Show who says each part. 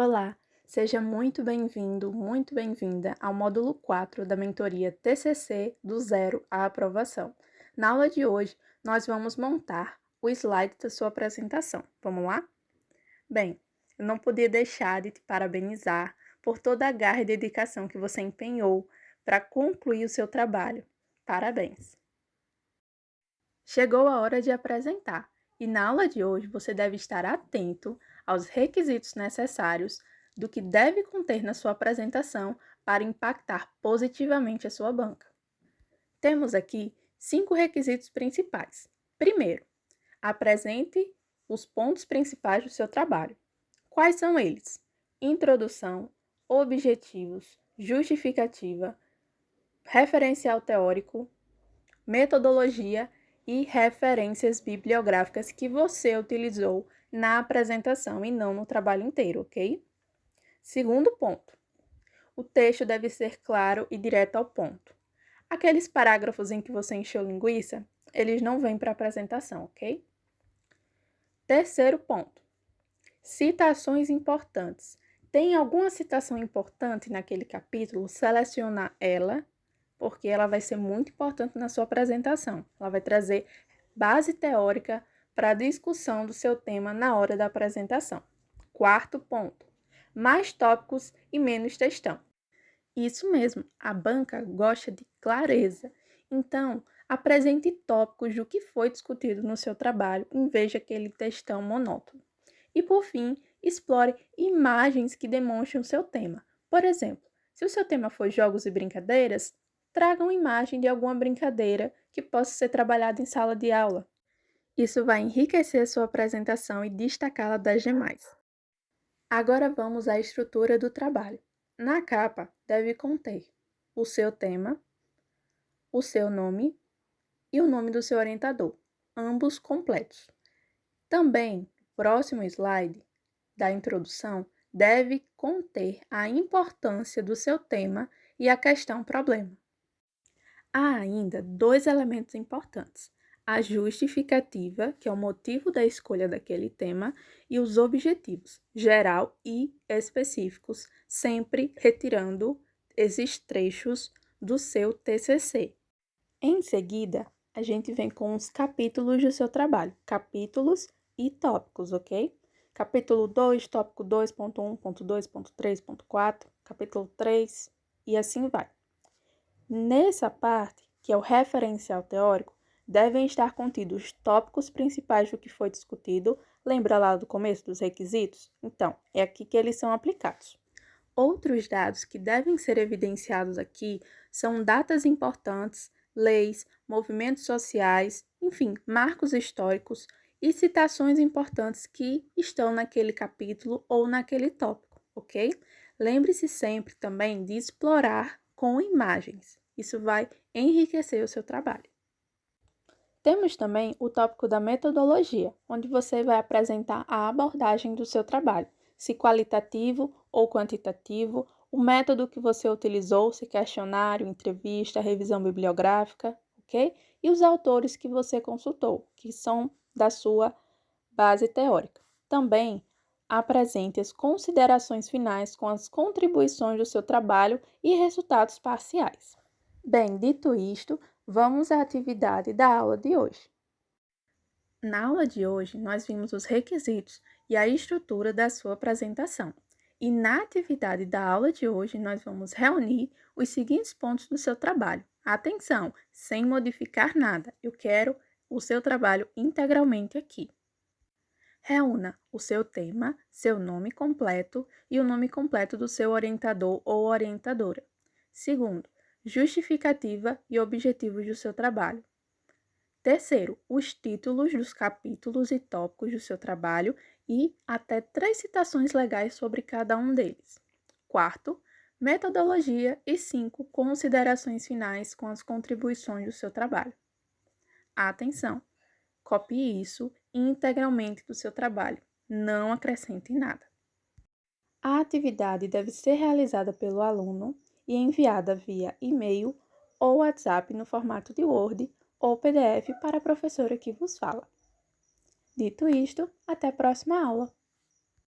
Speaker 1: Olá, seja muito bem-vinda ao módulo 4 da mentoria TCC do Zero à Aprovação. Na aula de hoje, nós vamos montar o slide da sua apresentação. Vamos lá? Bem, eu não podia deixar de te parabenizar por toda a garra e dedicação que você empenhou para concluir o seu trabalho. Parabéns! Chegou a hora de apresentar, e na aula de hoje você deve estar atento aos requisitos necessários do que deve conter na sua apresentação para impactar positivamente a sua banca. Temos aqui 5 requisitos principais. Primeiro, apresente os pontos principais do seu trabalho. Quais são eles? Introdução, objetivos, justificativa, referencial teórico, metodologia e referências bibliográficas que você utilizou na apresentação e não no trabalho inteiro, ok? Segundo ponto, o texto deve ser claro e direto ao ponto. Aqueles parágrafos em que você encheu linguiça, eles não vêm para a apresentação, ok? Terceiro ponto, citações importantes. Tem alguma citação importante naquele capítulo? Seleciona ela, porque ela vai ser muito importante na sua apresentação. Ela vai trazer base teórica para a discussão do seu tema na hora da apresentação. Quarto ponto, mais tópicos e menos textão. Isso mesmo, a banca gosta de clareza. Então, apresente tópicos do que foi discutido no seu trabalho, em vez de aquele textão monótono. E, por fim, explore imagens que demonstrem o seu tema. Por exemplo, se o seu tema for jogos e brincadeiras, traga uma imagem de alguma brincadeira que possa ser trabalhada em sala de aula. Isso vai enriquecer a sua apresentação e destacá-la das demais. Agora vamos à estrutura do trabalho. Na capa, deve conter o seu tema, o seu nome e o nome do seu orientador, ambos completos. Também, o próximo slide da introdução deve conter a importância do seu tema e a questão problema. Há ainda 2 elementos importantes: a justificativa, que é o motivo da escolha daquele tema, e os objetivos, geral e específicos, sempre retirando esses trechos do seu TCC. Em seguida, a gente vem com os capítulos do seu trabalho, capítulos e tópicos, ok? Capítulo 2, tópico 2.1.2.3.4, capítulo 3 e assim vai. Nessa parte, que é o referencial teórico, devem estar contidos os tópicos principais do que foi discutido. Lembra lá do começo dos requisitos? Então, é aqui que eles são aplicados. Outros dados que devem ser evidenciados aqui são datas importantes, leis, movimentos sociais, enfim, marcos históricos e citações importantes que estão naquele capítulo ou naquele tópico, ok? Lembre-se sempre também de explorar com imagens. Isso vai enriquecer o seu trabalho. Temos também o tópico da metodologia, onde você vai apresentar a abordagem do seu trabalho, se qualitativo ou quantitativo, o método que você utilizou, se questionário, entrevista, revisão bibliográfica, ok? E os autores que você consultou, que são da sua base teórica. Também apresente as considerações finais com as contribuições do seu trabalho e resultados parciais. Bem, dito isto, vamos à atividade da aula de hoje. Na aula de hoje, nós vimos os requisitos e a estrutura da sua apresentação. E na atividade da aula de hoje, nós vamos reunir os seguintes pontos do seu trabalho. Atenção, sem modificar nada, eu quero o seu trabalho integralmente aqui. Reúna o seu tema, seu nome completo e o nome completo do seu orientador ou orientadora. Segundo, justificativa e objetivos do seu trabalho. Terceiro, os títulos dos capítulos e tópicos do seu trabalho e até 3 citações legais sobre cada um deles. Quarto, metodologia e 5 considerações finais com as contribuições do seu trabalho. Atenção! Copie isso integralmente do seu trabalho, não acrescente nada. A atividade deve ser realizada pelo aluno e enviada via e-mail ou WhatsApp no formato de Word ou PDF para a professora que vos fala. Dito isto, até a próxima aula!